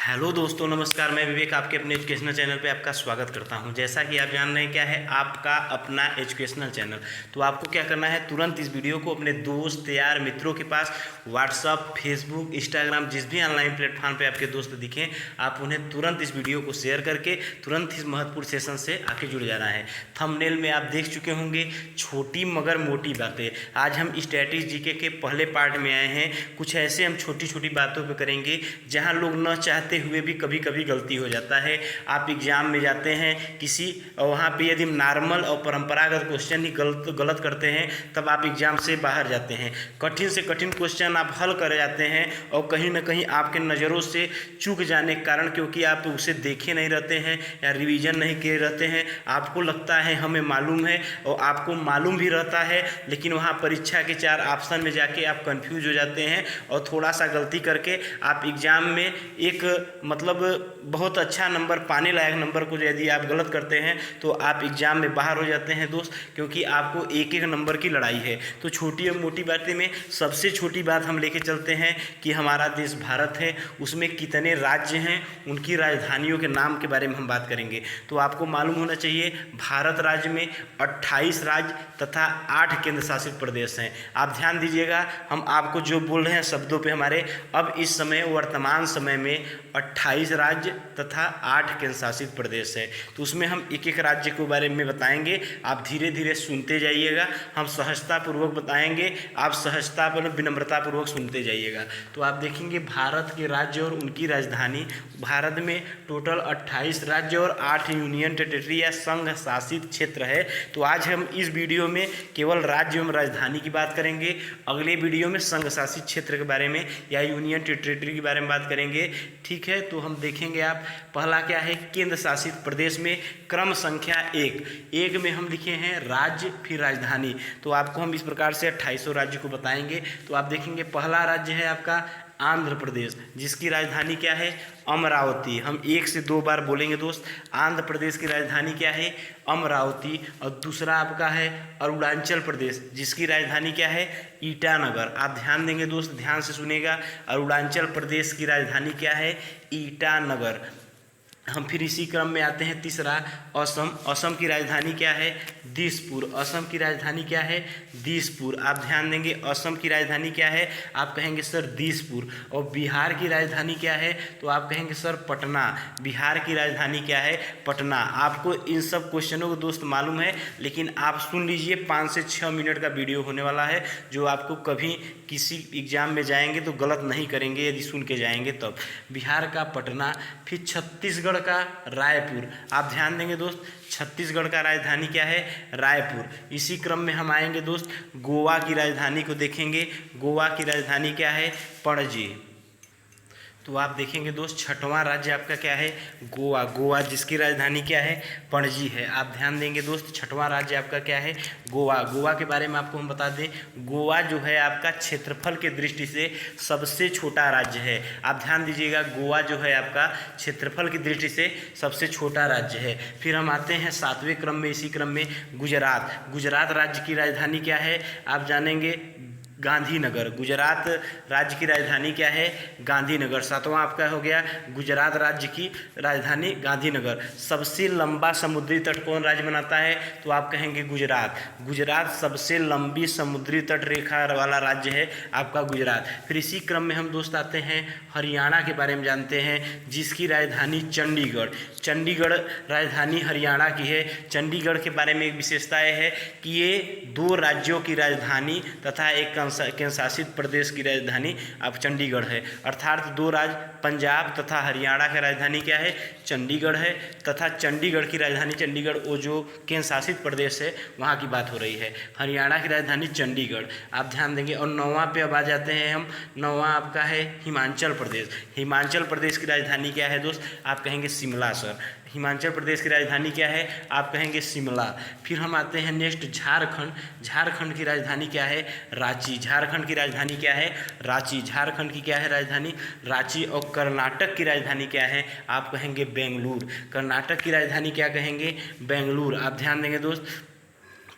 Hello दोस्तों, नमस्कार। मैं विवेक आपके अपने एजुकेशनल चैनल पे आपका स्वागत करता हूं। जैसा कि आप जान रहे हैं, क्या है आपका अपना एजुकेशनल चैनल। तो आपको क्या करना है, तुरंत इस वीडियो को अपने दोस्त यार मित्रों के पास व्हाट्सअप, फेसबुक, इंस्टाग्राम, जिस भी ऑनलाइन प्लेटफॉर्म पे आपके दोस्त दिखें, आप उन्हें तुरंत इस वीडियो को शेयर करके तुरंत इस महत्वपूर्ण सेशन से आके जुड़ जाना है। थंबनेल में आप देख चुके होंगे, छोटी मगर मोटी बातें। आज हम स्टैटिस्टिक्स जीके के पहले पार्ट में आए हैं। कुछ ऐसे हम छोटी छोटी बातों पर करेंगे जहाँ लोग न चाहते हुए भी कभी कभी गलती हो जाता है। आप एग्जाम में जाते हैं किसी, वहाँ पे यदि नॉर्मल और परंपरागत क्वेश्चन ही गलत करते हैं, तब आप एग्जाम से बाहर जाते हैं। कठिन से कठिन क्वेश्चन आप हल कर जाते हैं और कहीं ना कहीं आपके नज़रों से चूक जाने के कारण, क्योंकि आप उसे देखे नहीं रहते हैं या रिवीजन नहीं किए रहते हैं, आपको लगता है हमें मालूम है और आपको मालूम भी रहता है, लेकिन वहाँ परीक्षा के 4 ऑप्शन में जाके आप कंफ्यूज हो जाते हैं और थोड़ा सा गलती करके आप एग्ज़ाम में एक मतलब बहुत अच्छा नंबर पाने लायक नंबर को यदि आप गलत करते हैं तो आप एग्ज़ाम में बाहर हो जाते हैं दोस्त, क्योंकि आपको एक एक नंबर की लड़ाई है। तो छोटी और मोटी बातें में सबसे छोटी बात हम लेके चलते हैं कि हमारा देश भारत है, उसमें कितने राज्य हैं, उनकी राजधानियों के नाम के बारे में हम बात करेंगे। तो आपको मालूम होना चाहिए, भारत राज्य में 28 राज्य तथा 8 केंद्र शासित प्रदेश हैं। आप ध्यान दीजिएगा, हम आपको जो बोल रहे हैं शब्दों पे हमारे, अब इस समय वर्तमान समय में 28 राज्य तथा 8 केंद्र शासित प्रदेश है। तो उसमें हम एक एक राज्य के बारे में बताएंगे, आप धीरे धीरे सुनते जाइएगा। हम सहजतापूर्वक बताएंगे, आप सहजता पर विनम्रता पूर्वक सुनते जाइएगा। तो आप देखेंगे भारत के राज्य और उनकी राजधानी। भारत में टोटल 28 राज्य और 8 यूनियन टेरिटरी या संघ शासित क्षेत्र है। तो आज हम इस वीडियो में केवल राज्य एवं राजधानी की बात करेंगे। अगले वीडियो में संघ शासित क्षेत्र के बारे में या यूनियन टेरिटरी के बारे में बात करेंगे। ठीक है, तो हम देखेंगे। आप पहला क्या है, केंद्र शासित प्रदेश में क्रम संख्या 1 में हम लिखे हैं राज्य फिर राजधानी। तो आपको हम इस प्रकार से 28 राज्य को बताएंगे। तो आप देखेंगे पहला राज्य है आपका आंध्र प्रदेश, जिसकी राजधानी क्या है, अमरावती। हम 1 से 2 बार बोलेंगे दोस्त। आंध्र प्रदेश की राजधानी क्या है, अमरावती। और दूसरा आपका है अरुणाचल प्रदेश, जिसकी राजधानी क्या है, ईटानगर। आप ध्यान देंगे दोस्त, ध्यान से सुनेगा। अरुणाचल प्रदेश की राजधानी क्या है, ईटानगर। हम फिर इसी क्रम में आते हैं तीसरा, असम। असम की राजधानी क्या है, दिसपुर। असम की राजधानी क्या है, दिसपुर। आप ध्यान देंगे, असम की राजधानी क्या है, आप कहेंगे सर दिसपुर। और बिहार की राजधानी क्या है, तो आप कहेंगे सर पटना। बिहार की राजधानी क्या है, पटना। आपको इन सब क्वेश्चनों को दोस्त मालूम है, लेकिन आप सुन लीजिए, 5 से 6 मिनट का वीडियो होने वाला है, जो आपको कभी किसी एग्जाम में जाएंगे तो गलत नहीं करेंगे यदि सुन के जाएंगे तब। बिहार का पटना। फिर छत्तीसगढ़ का रायपुर। आप ध्यान देंगे दोस्त, छत्तीसगढ़ का राजधानी क्या है, रायपुर। इसी क्रम में हम आएंगे दोस्त, गोवा की राजधानी को देखेंगे। गोवा की राजधानी क्या है, पणजी। तो आप देखेंगे दोस्त, छठवां राज्य आपका क्या है, गोवा। गोवा जिसकी राजधानी क्या है, पणजी है। आप ध्यान देंगे दोस्त, छठवां राज्य आपका क्या है, गोवा। गोवा के बारे में आपको हम बता दें, गोवा जो है आपका क्षेत्रफल के दृष्टि से सबसे छोटा राज्य है। आप ध्यान दीजिएगा, गोवा जो है आपका क्षेत्रफल की दृष्टि से सबसे छोटा राज्य है। फिर हम आते हैं 7वें क्रम में, इसी क्रम में गुजरात। गुजरात राज्य की राजधानी क्या है, आप जानेंगे, गांधीनगर। गुजरात राज्य की राजधानी क्या है, गांधीनगर। 7वां आपका हो गया, गुजरात राज्य की राजधानी गांधीनगर। सबसे लंबा समुद्री तट कौन राज्य बनाता है, तो आप कहेंगे गुजरात। गुजरात सबसे लंबी समुद्री तट रेखा वाला राज्य है आपका गुजरात। फिर इसी क्रम में हम दोस्त आते हैं हरियाणा के बारे में जानते हैं, जिसकी राजधानी चंडीगढ़। चंडीगढ़ राजधानी हरियाणा की है। चंडीगढ़ के बारे में एक विशेषता है कि ये 2 राज्यों की राजधानी तथा एक केंद्र शासित प्रदेश की राजधानी अब चंडीगढ़ है। अर्थात 2 राज्य, पंजाब तथा हरियाणा की राजधानी क्या है, चंडीगढ़ है। तथा चंडीगढ़ की राजधानी, चंडीगढ़ वो जो केंद्र शासित प्रदेश है वहाँ की बात हो रही है। हरियाणा की राजधानी चंडीगढ़। आप ध्यान देंगे। और 9वां पे अब आ जाते हैं हम। 9वां आपका है हिमाचल प्रदेश। हिमाचल प्रदेश की राजधानी क्या है दोस्त, आप कहेंगे शिमला सर। हिमाचल प्रदेश की राजधानी क्या है, आप कहेंगे शिमला। फिर हम आते हैं नेक्स्ट झारखंड। झारखंड की राजधानी क्या है, रांची। झारखंड की राजधानी क्या है, रांची। झारखंड की क्या है राजधानी, रांची। और कर्नाटक की राजधानी क्या है, आप कहेंगे बेंगलुरु। कर्नाटक की राजधानी क्या कहेंगे, बेंगलुरु। आप ध्यान देंगे दोस्त,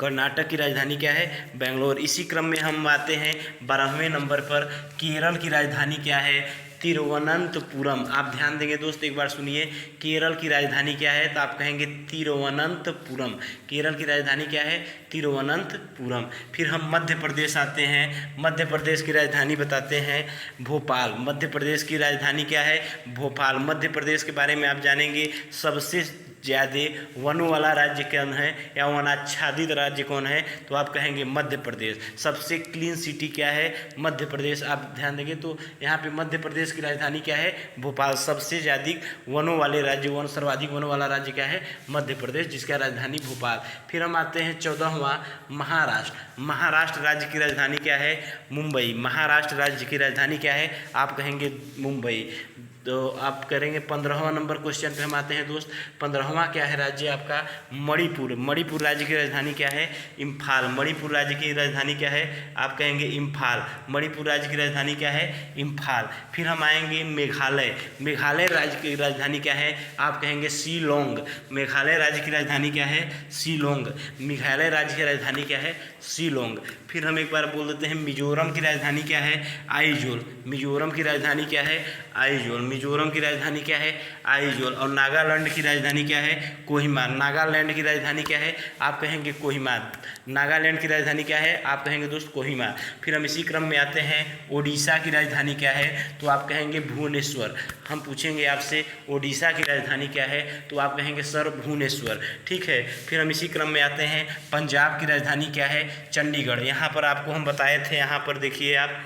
कर्नाटक की राजधानी क्या है, बेंगलोर। इसी क्रम में हम आते हैं 12वें नंबर पर, केरल की राजधानी क्या है, तिरुवनंतपुरम। आप ध्यान देंगे दोस्त, एक बार सुनिए, केरल की राजधानी क्या है, तो आप कहेंगे तिरुवनंतपुरम। केरल की राजधानी क्या है, तिरुवनंतपुरम। फिर हम मध्य प्रदेश आते हैं, मध्य प्रदेश की राजधानी बताते हैं भोपाल। मध्य प्रदेश की राजधानी क्या है, भोपाल। मध्य प्रदेश के बारे में आप जानेंगे सबसे ज़्यादा वनों वाला राज्य कौन है या वनाच्छादित राज्य कौन है, तो आप कहेंगे मध्य प्रदेश। सबसे क्लीन सिटी क्या है, मध्य प्रदेश। आप ध्यान देंगे तो यहाँ पे मध्य प्रदेश की राजधानी क्या है, भोपाल। सबसे ज़्यादा वनों वाले राज्य, सर्वाधिक वनों वाला राज्य क्या है, मध्य प्रदेश, जिसका राजधानी भोपाल। फिर हम आते हैं 14वां, महाराष्ट्र। महाराष्ट्र राज्य की राजधानी क्या है, मुंबई। महाराष्ट्र राज्य की राजधानी क्या है, आप कहेंगे मुंबई। तो आप करेंगे 15वां नंबर क्वेश्चन पे हम आते हैं दोस्त। 15वां क्या है राज्य आपका, मणिपुर। मणिपुर राज्य की राजधानी क्या है, इम्फाल। मणिपुर राज्य की राजधानी क्या है, आप कहेंगे इम्फाल। मणिपुर राज्य की राजधानी क्या है, इम्फाल। फिर हम आएंगे मेघालय। मेघालय राज्य की राजधानी क्या है, आप कहेंगे शिलोंग। मेघालय राज्य की राजधानी क्या है, शिलोंग। मेघालय राज्य की राजधानी क्या है, शिलोंग। फिर हम एक बार बोल देते हैं मिजोरम की राजधानी क्या है, आइजोल। मिजोरम की राजधानी क्या है, आइजोल। मिजोरम की राजधानी क्या है, आइजोल। और नागालैंड की राजधानी क्या है, कोहिमा। नागालैंड की राजधानी क्या है, आप कहेंगे कोहिमा। नागालैंड की राजधानी क्या है, आप कहेंगे दोस्त कोहिमा। फिर हम इसी क्रम में आते हैं, ओडिशा की राजधानी क्या है, तो आप कहेंगे भुवनेश्वर। हम पूछेंगे आपसे ओडिशा की राजधानी क्या है, तो आप कहेंगे सर भुवनेश्वर। ठीक है। फिर हम इसी क्रम में आते हैं, पंजाब की राजधानी क्या है, चंडीगढ़। यहाँ पर आपको हम बताए थे, यहाँ पर देखिए आप,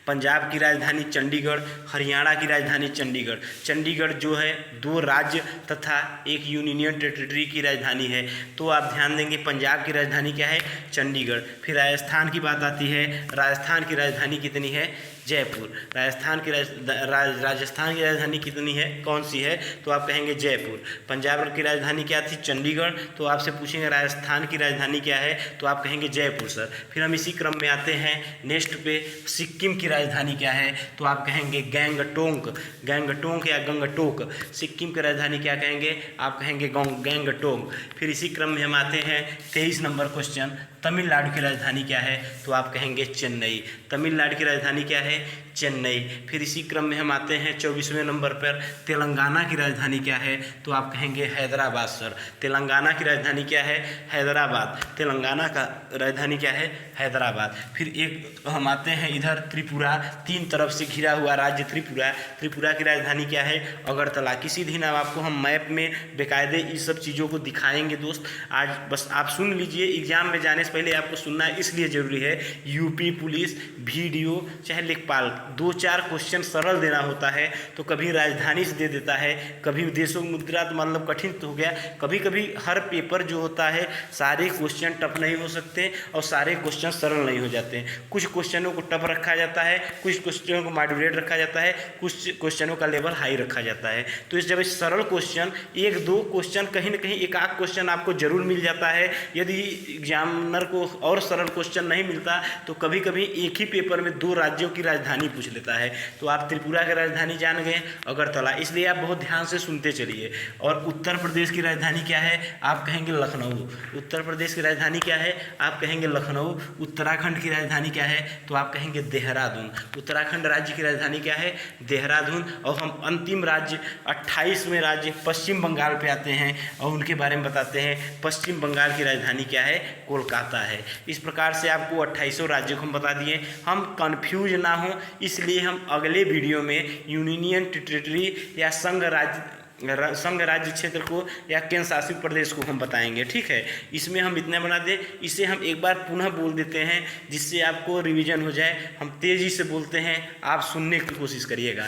पंजाब की राजधानी चंडीगढ़, हरियाणा की राजधानी चंडीगढ़। चंडीगढ़ जो है 2 राज्य तथा एक यूनियन टेरिटरी की राजधानी है। तो आप ध्यान देंगे पंजाब की राजधानी क्या है, चंडीगढ़। फिर राजस्थान की बात आती है, राजस्थान की राजधानी कितनी है, जयपुर। राजस्थान की राजस्थान की राजधानी कितनी है, कौन सी है, तो आप कहेंगे जयपुर। पंजाब की राजधानी क्या थी, चंडीगढ़। तो आपसे पूछेंगे राजस्थान की राजधानी क्या है, तो आप कहेंगे जयपुर सर। फिर हम इसी क्रम में आते हैं नेक्स्ट पे, सिक्किम की राजधानी क्या है, तो आप कहेंगे गैंगटोक। गैंगटोक या गंगटोक। सिक्किम की राजधानी क्या कहेंगे, आप कहेंगे गैंगटोक। फिर इसी क्रम में हम आते हैं 23 नंबर क्वेश्चन, तमिलनाडु की राजधानी क्या है, तो आप कहेंगे चेन्नई। तमिलनाडु की राजधानी क्या है, चेन्नई। फिर इसी क्रम में हम आते हैं 24वें नंबर पर, तेलंगाना की राजधानी क्या है, तो आप कहेंगे हैदराबाद सर। तेलंगाना की राजधानी क्या है, हैदराबाद। तेलंगाना का राजधानी क्या है, हैदराबाद। फिर एक हम आते हैं इधर त्रिपुरा, 3 तरफ से घिरा हुआ राज्य त्रिपुरा। त्रिपुरा की राजधानी क्या है, अगरतला। किसी दिन आपको हम मैप में बेकायदे इस सब चीज़ों को दिखाएंगे दोस्त। आज बस आप सुन लीजिए, एग्जाम में जाने से पहले आपको सुनना इसलिए ज़रूरी है। यूपी पुलिस वीडियो चाहे लेखपाल 2-4 क्वेश्चन सरल देना होता है, तो कभी राजधानी से दे देता है, कभी देशों की मुद्रा तो मतलब कठिन तो हो गया। कभी कभी हर पेपर जो होता है सारे क्वेश्चन टफ नहीं हो सकते और सारे क्वेश्चन सरल नहीं हो जाते। कुछ क्वेश्चनों को टफ रखा जाता है, कुछ क्वेश्चनों को मॉडरेट रखा जाता है, कुछ क्वेश्चनों का लेवल हाई रखा जाता है। तो इस जब सरल क्वेश्चन 1-2 क्वेश्चन कहीं ना कहीं एक आध क्वेश्चन आपको जरूर मिल जाता है। यदि एग्जामिनर को और सरल क्वेश्चन नहीं मिलता तो कभी कभी एक ही पेपर में 2 राज्यों की राजधानी पूछ लेता है। तो आप त्रिपुरा की राजधानी जान गए, अगरतला, इसलिए आप बहुत ध्यान से सुनते चलिए। और उत्तर प्रदेश की राजधानी क्या है, आप कहेंगे लखनऊ। उत्तर प्रदेश की राजधानी क्या है, आप कहेंगे लखनऊ। उत्तराखंड की राजधानी क्या है, तो आप कहेंगे देहरादून। उत्तराखंड राज्य की राजधानी क्या है, देहरादून। और हम अंतिम राज्य 28वें राज्य पश्चिम बंगाल पे आते हैं और उनके बारे में बताते हैं। पश्चिम बंगाल की राजधानी क्या है, कोलकाता है। इस प्रकार से आपको 28 राज्यों को हम बता दिए। हम कंफ्यूज ना हो इसलिए हम अगले वीडियो में यूनियन टेरिटरी या संघ राज्य क्षेत्र को या केंद्र शासित प्रदेश को हम बताएंगे। ठीक है, इसमें हम इतना बना दें, इसे हम एक बार पुनः बोल देते हैं जिससे आपको रिवीजन हो जाए। हम तेज़ी से बोलते हैं, आप सुनने की कोशिश करिएगा।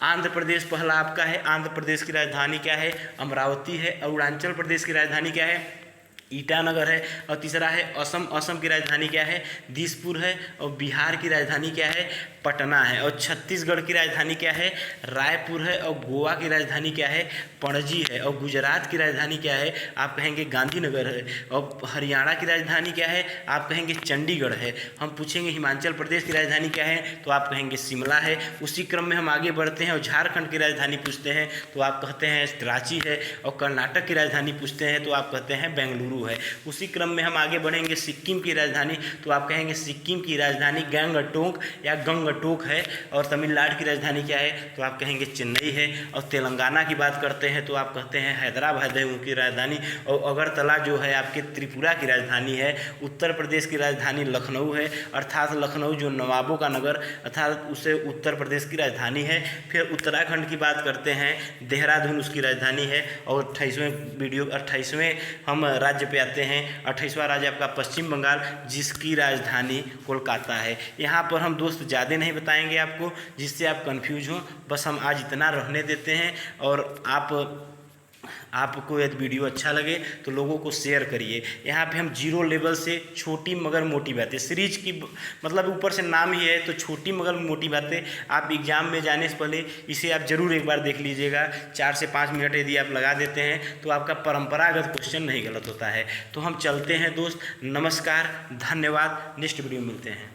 आंध्र प्रदेश पहला आपका है, आंध्र प्रदेश की राजधानी क्या है, अमरावती है। अरुणाचल प्रदेश की राजधानी क्या है, ईटानगर है। और तीसरा है असम। असम की राजधानी क्या है, दिसपुर है। और बिहार की राजधानी क्या है, पटना है। और छत्तीसगढ़ की राजधानी क्या है, रायपुर है। और गोवा की राजधानी क्या है, पणजी है। और गुजरात की राजधानी क्या है, आप कहेंगे गांधीनगर है। और हरियाणा की राजधानी क्या है, आप कहेंगे चंडीगढ़ है। हम पूछेंगे हिमाचल प्रदेश की राजधानी क्या है, तो आप कहेंगे शिमला है। उसी क्रम में हम आगे बढ़ते हैं और झारखंड की राजधानी पूछते हैं तो आप कहते हैं रांची है। और कर्नाटक की राजधानी पूछते हैं तो आप कहते हैं बेंगलुरु लखनऊ है। उसी क्रम में हम आगे बढ़ेंगे सिक्किम की राजधानी, तो आप कहेंगे सिक्किम की राजधानी गंगटोक या गंगटोक है। और तमिलनाडु की राजधानी क्या है, तो आप कहेंगे चेन्नई है। और तेलंगाना की बात करते हैं तो आप कहते हैं हैदराबाद है उनकी राजधानी। और अगरतला जो है आपके त्रिपुरा की राजधानी है। उत्तर प्रदेश की राजधानी लखनऊ है, अर्थात लखनऊ जो नवाबों का नगर अर्थात उसे उत्तर प्रदेश की राजधानी है। फिर उत्तराखंड की बात करते हैं, देहरादून उसकी राजधानी है। और 28वें हम राज्य पे आते हैं। 28वां राज्य आपका पश्चिम बंगाल, जिसकी राजधानी कोलकाता है। यहाँ पर हम दोस्त ज़्यादा नहीं बताएंगे आपको जिससे आप कंफ्यूज हो, बस हम आज इतना रहने देते हैं। और आपको यदि वीडियो अच्छा लगे तो लोगों को शेयर करिए। यहाँ पे हम जीरो लेवल से छोटी मगर मोटी बातें सीरीज की, मतलब ऊपर से नाम ही है तो छोटी मगर मोटी बातें, आप एग्जाम में जाने से पहले इसे आप ज़रूर एक बार देख लीजिएगा। 4 से 5 मिनट यदि आप लगा देते हैं तो आपका परंपरागत क्वेश्चन नहीं गलत होता है। तो हम चलते हैं दोस्त, नमस्कार, धन्यवाद, नेक्स्ट वीडियो में मिलते हैं।